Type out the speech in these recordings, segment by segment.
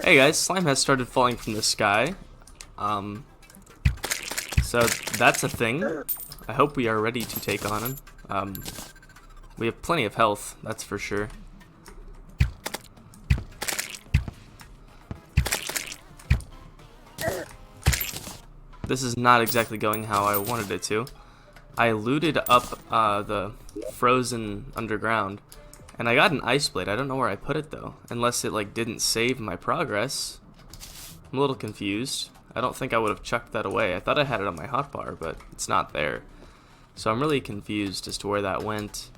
Hey guys, slime has started falling from the sky. So that's a thing. I hope we are ready to take on him. We have plenty of health, that's for sure. This is not exactly going how I wanted it to. I looted up the frozen underground, and I got an ice blade. I don't know where I put it though, unless it like didn't save my progress. I'm a little confused. I don't think I would have chucked that away. I thought I had it on my hotbar, but it's not there. So I'm really confused as to where that went.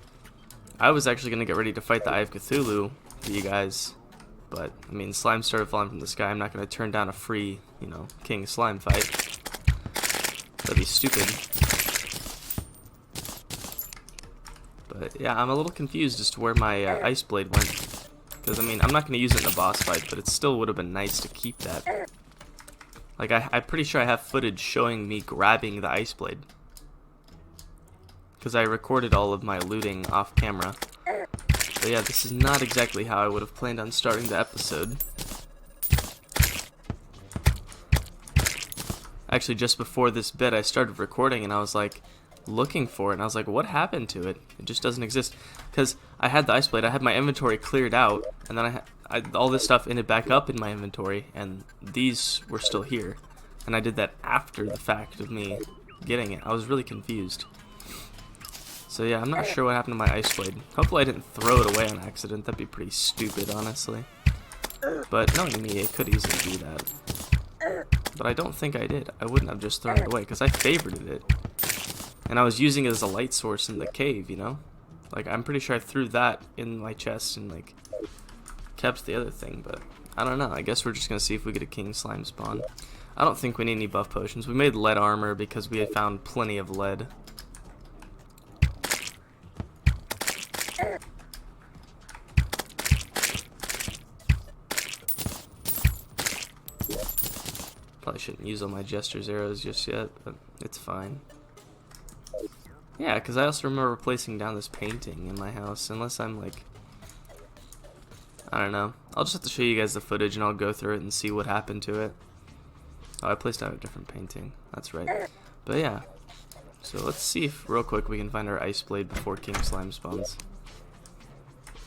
I was actually going to get ready to fight the Eye of Cthulhu for you guys, but I mean, slime started falling from the sky. I'm not going to turn down a free, king slime fight. That'd be stupid. But yeah, I'm a little confused as to where my ice blade went. Because, I mean, I'm not going to use it in the boss fight, but it still would have been nice to keep that. Like, I'm pretty sure I have footage showing me grabbing the ice blade. Because I recorded all of my looting off camera. But yeah, this is not exactly how I would have planned on starting the episode. Actually, just before this bit, I started recording and I was like, looking for it, and I was like, what happened to it? It just doesn't exist. Because I had the ice blade, I had my inventory cleared out, and then all this stuff ended back up in my inventory, and these were still here. And I did that after the fact of me getting it. I was really confused. So yeah, I'm not sure what happened to my ice blade. Hopefully I didn't throw it away on accident. That'd be pretty stupid, honestly. But knowing me, it could easily do that. But I don't think I did. I wouldn't have just thrown it away, because I favorited it. And I was using it as a light source in the cave, Like, I'm pretty sure I threw that in my chest and, like, kept the other thing, but I don't know. I guess we're just going to see if we get a king slime spawn. I don't think we need any buff potions. We made lead armor because we had found plenty of lead. Probably shouldn't use all my jester's arrows just yet, but it's fine. Yeah, because I also remember placing down this painting in my house, unless I'm like, I don't know. I'll just have to show you guys the footage and I'll go through it and see what happened to it. Oh, I placed down a different painting. That's right. But yeah, so let's see if real quick we can find our ice blade before king slime spawns.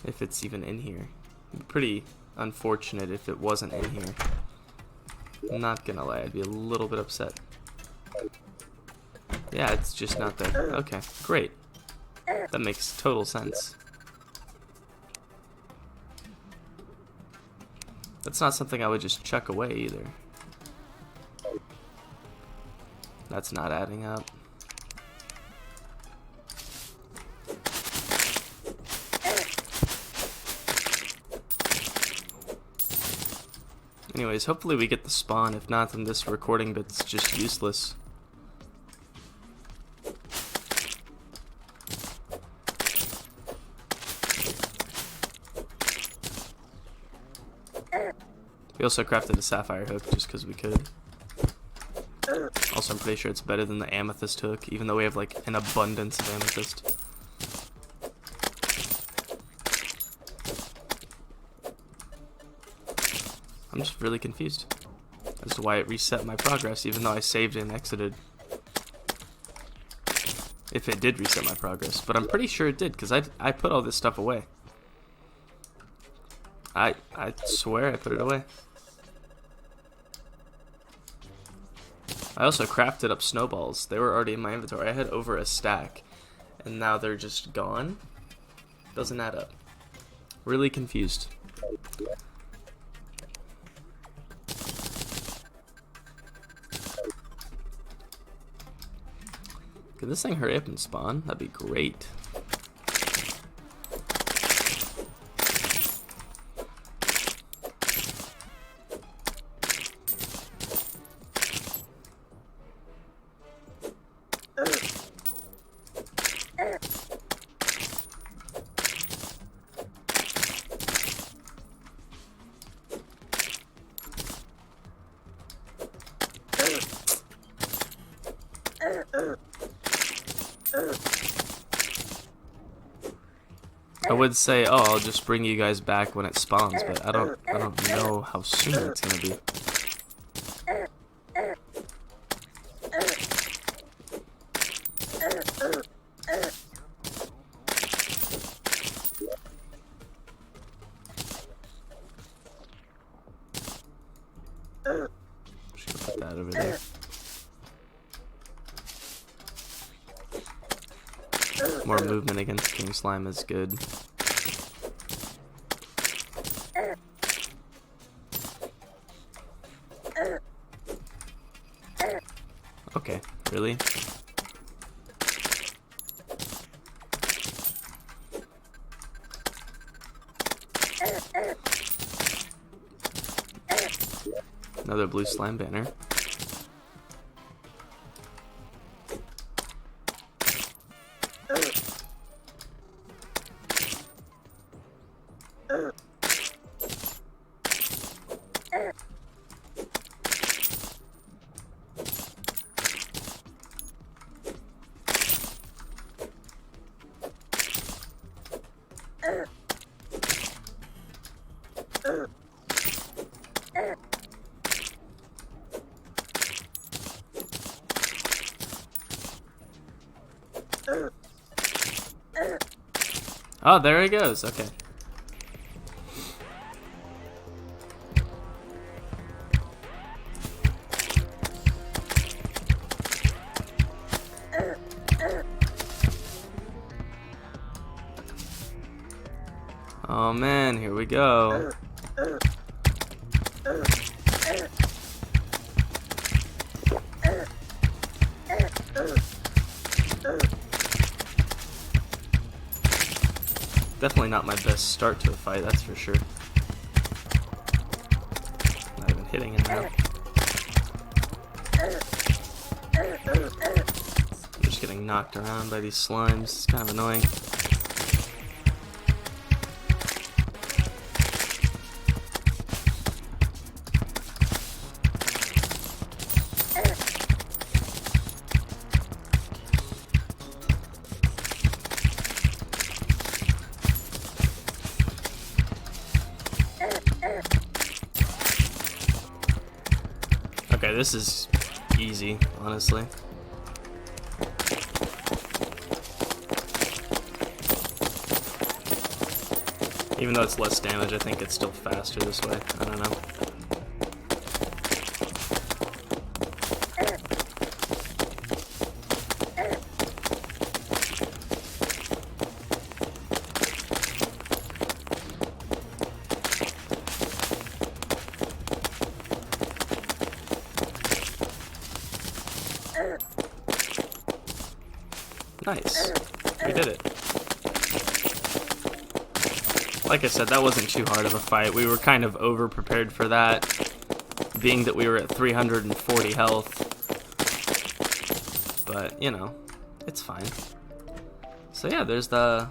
If it's even in here. It'd be pretty unfortunate if it wasn't in here. I'm not gonna lie, I'd be a little bit upset. Yeah, it's just not there. Okay, great. That makes total sense. That's not something I would just chuck away either. That's not adding up. Anyways, hopefully we get the spawn. If not, then this recording bit's just useless. We also crafted a sapphire hook just because we could. Also, I'm pretty sure it's better than the amethyst hook, even though we have like an abundance of amethyst. I'm just really confused as to why it reset my progress, even though I saved and exited. If it did reset my progress, but I'm pretty sure it did, because I put all this stuff away. I swear I put it away. I also crafted up snowballs. They were already in my inventory. I had over a stack, and now they're just gone. Doesn't add up. Really confused. Could this thing hurry up and spawn? That'd be great. I would say, oh, I'll just bring you guys back when it spawns, but I don't know how soon it's gonna be. Just gonna put that over there. More movement against King Slime is good. Okay, really? Another blue slime banner. Oh, there he goes. Okay. Oh man, here we go. Definitely not my best start to a fight, that's for sure. Not even hitting him now. I'm just getting knocked around by these slimes. It's kind of annoying. Okay, this is easy, honestly. Even though it's less damage, I think it's still faster this way. I don't know. Nice. We did it. Like I said, that wasn't too hard of a fight. We were kind of over-prepared for that, being that we were at 340 health. But, you know, it's fine. So yeah, there's the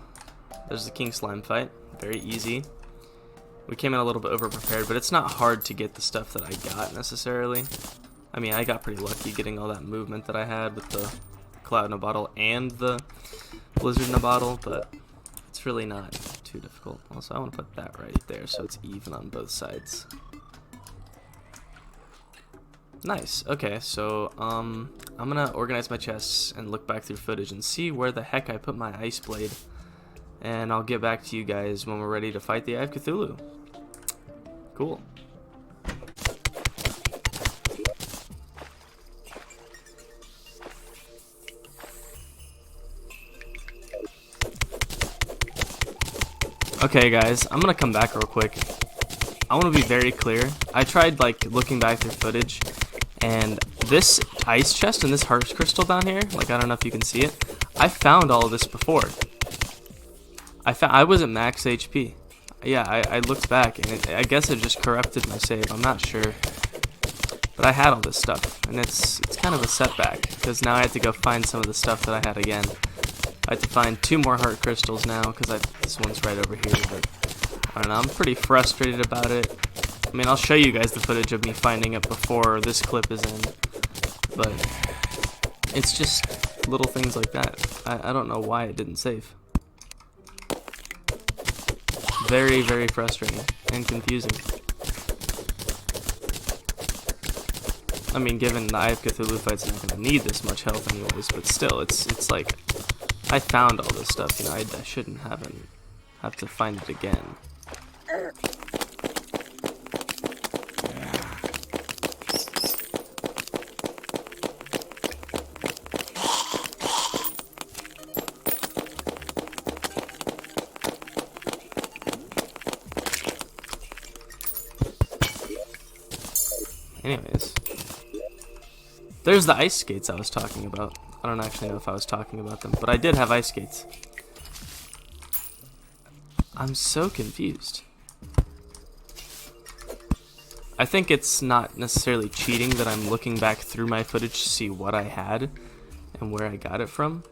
King Slime fight. Very easy. We came in a little bit over-prepared, but it's not hard to get the stuff that I got, necessarily. I mean, I got pretty lucky getting all that movement that I had with the Cloud in a Bottle and the Blizzard in a Bottle, but it's really not too difficult. Also, I want to put that right there so it's even on both sides. Nice. Okay, so I'm gonna organize my chests and look back through footage and see where the heck I put my ice blade, and I'll get back to you guys when we're ready to fight the Eye of Cthulhu. Cool. Okay guys, I'm gonna come back real quick. I want to be very clear. I tried like looking back through footage, and this ice chest and this heart crystal down here, like I don't know if you can see it, I found all of this before. I was at max HP. Yeah, I looked back and I guess it just corrupted my save. I'm not sure, but I had all this stuff, and it's kind of a setback because now I have to go find some of the stuff that I had again. I have to find 2 more heart crystals now because this one's right over here, but I don't know, I'm pretty frustrated about it. I mean, I'll show you guys the footage of me finding it before this clip is in, but it's just little things like that. I don't know why it didn't save. very, very frustrating and confusing. I mean, given the Eye of Cthulhu fight's not gonna need this much health anyways, but still, it's like, I found all this stuff, you know, I shouldn't have to find it again. Anyways, there's the ice skates I was talking about. I don't actually know if I was talking about them, but I did have ice skates. I'm so confused. I think it's not necessarily cheating that I'm looking back through my footage to see what I had and where I got it from.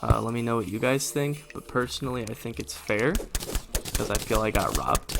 Let me know what you guys think, but personally I think it's fair because I feel I got robbed.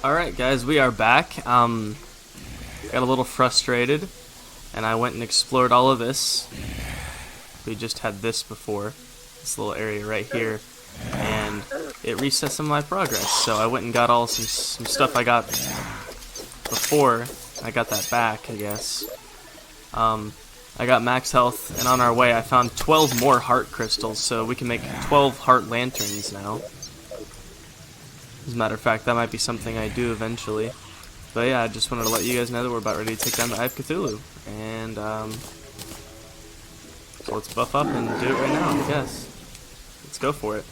Alright guys, we are back. Got a little frustrated and I went and explored all of this. We just had this before, this little area right here, and it reset some of my progress. So I went and got all some stuff I got before. I got that back, I guess. I got max health, and on our way I found 12 more heart crystals, so we can make 12 heart lanterns now. As a matter of fact, that might be something I do eventually. But yeah, I just wanted to let you guys know that we're about ready to take down the Eye of Cthulhu. And, so let's buff up and do it right now, I guess. Let's go for it.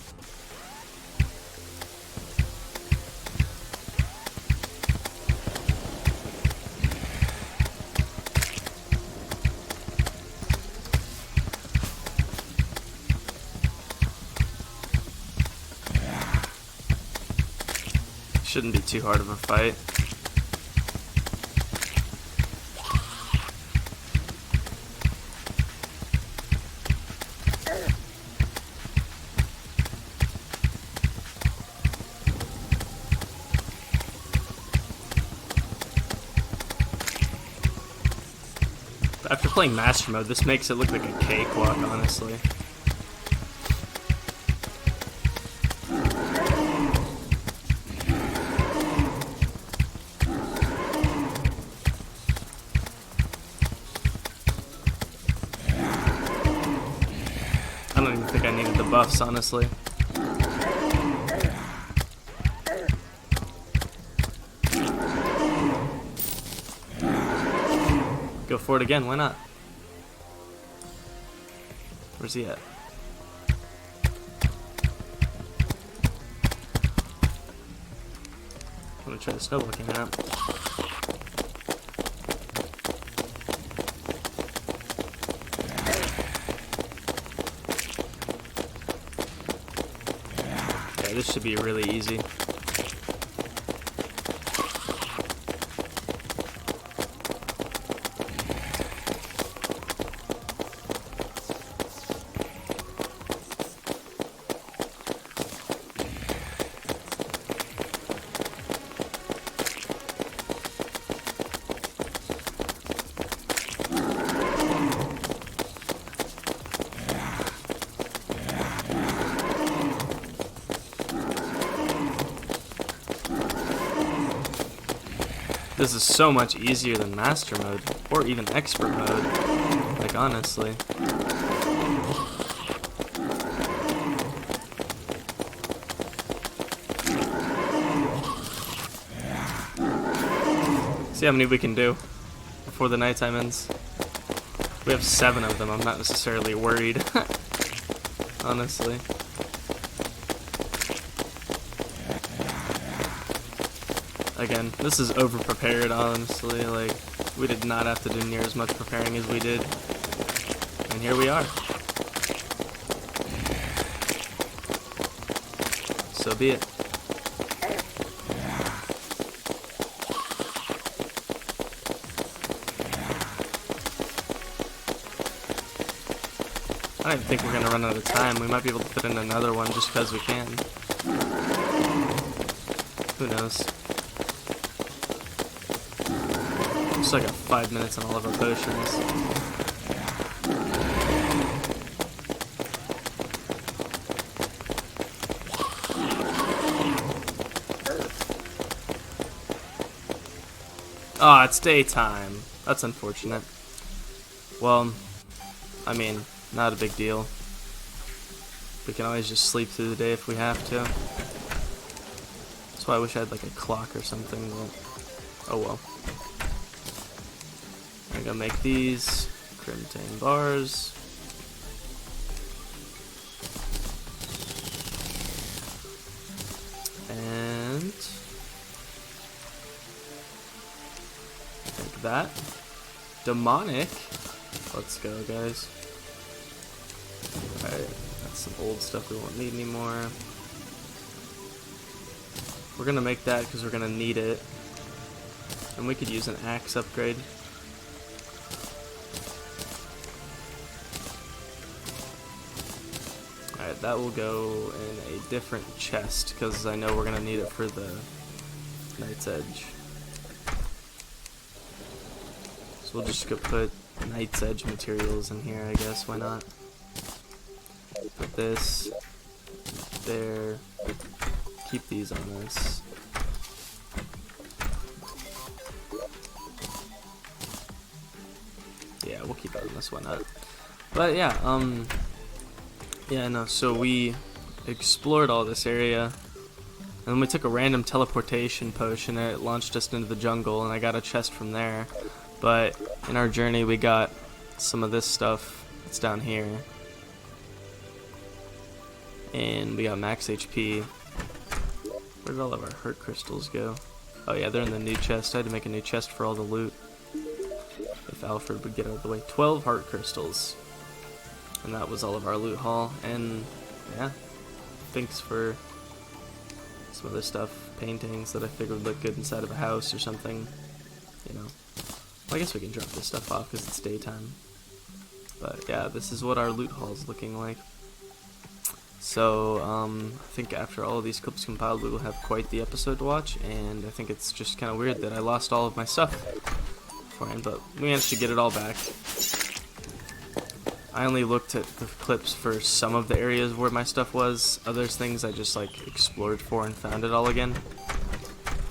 Shouldn't be too hard of a fight. After playing Master Mode, this makes it look like a cakewalk, honestly. I don't even think I needed the buffs, honestly. Go for it again, why not? Where's he at? I'm gonna try the snowball cannon out. Yeah, this should be really easy. This is so much easier than Master Mode, or even Expert Mode, like honestly. See how many we can do before the nighttime ends. We have 7 of them, I'm not necessarily worried, honestly. Again, this is over-prepared, honestly. Like, we did not have to do near as much preparing as we did. And here we are. So be it. I don't even think we're gonna run out of time. We might be able to fit in another one just because we can. Who knows? Just like 5 minutes on all of our potions. Oh, it's daytime. That's unfortunate. Well, I mean, not a big deal. We can always just sleep through the day if we have to. That's why I wish I had like a clock or something, but oh well. I'm gonna make these crimtane bars. And like that. Demonic. Let's go, guys. Alright, that's some old stuff we won't need anymore. We're gonna make that because we're gonna need it. And we could use an axe upgrade. Alright, that will go in a different chest because I know we're gonna need it for the Night's Edge. So we'll just go put Night's Edge materials in here, I guess. Why not? Put this there. Keep these on this. Yeah, we'll keep it on this. Why not? But yeah, yeah, no. So we explored all this area, and then we took a random teleportation potion, and it launched us into the jungle, and I got a chest from there. But in our journey, we got some of this stuff that's down here. And we got max HP. Where did all of our hurt crystals go? Oh yeah, they're in the new chest. I had to make a new chest for all the loot. If Alfred would get out of the way. 12 heart crystals. And that was all of our loot haul. And yeah, thanks for some other stuff. Paintings that I figured would look good inside of a house or something. You know. Well, I guess we can drop this stuff off because it's daytime. But yeah, this is what our loot haul is looking like. So, I think after all of these clips compiled, we will have quite the episode to watch, and I think it's just kind of weird that I lost all of my stuff beforehand, but we managed to get it all back. I only looked at the clips for some of the areas where my stuff was. Other things I just, like, explored for and found it all again.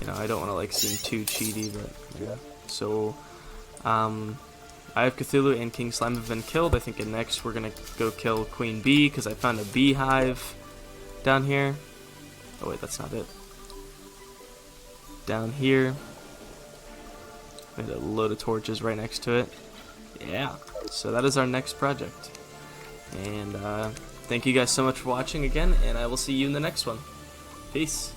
You know, I don't want to, like, seem too cheaty, but, yeah. So, I have Cthulhu and King Slime have been killed. I think next we're going to go kill Queen Bee because I found a beehive down here. Oh wait, that's not it. Down here. We had a load of torches right next to it. Yeah, so that is our next project. And thank you guys so much for watching again, and I will see you in the next one. Peace.